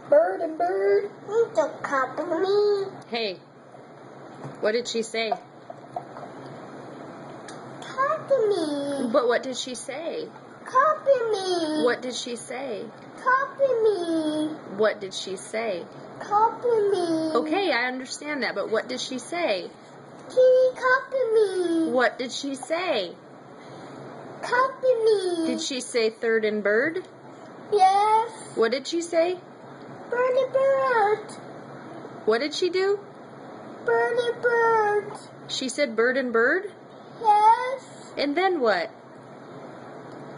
Bird and Bird. Don't copy me. Hey, what did she say? Copy me. But what did she say? Copy me. What did she say? Copy me. What did she say? Copy me. Okay, I understand that, but what did she say? Kitty, copy me. What did she say? Copy me. Did she say third and bird? Yes. What did she say? Bird and bird. What did she do? Bird and bird. She said bird and bird? Yes. And then what?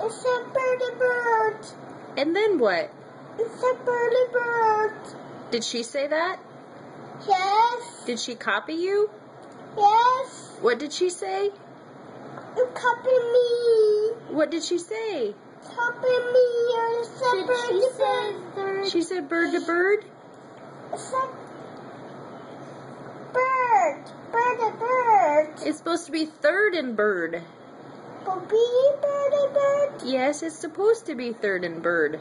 It said bird and bird. And then what? It said bird and bird. Did she say that? Yes. Did she copy you? Yes. What did she say? Copy me. What did she say? Copy me. It said bird and bird. She said bird to bird? It said bird. Bird and bird. It's supposed to be third and bird. Bird and bird. Yes, it's supposed to be third and bird.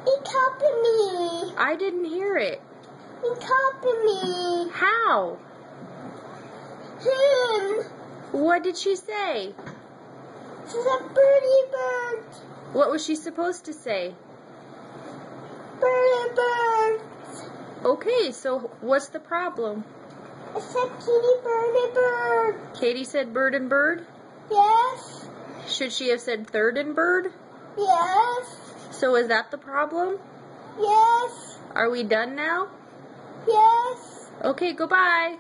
He copy me. I didn't hear it. He copy me. How? Him. What did she say? She said birdie bird. What was she supposed to say? Birdie bird. Okay, so what's the problem? It said kitty birdie bird. Katie said bird and bird? Yes. Should she have said third and bird? Yes. So is that the problem? Yes. Are we done now? Yes. Okay, goodbye.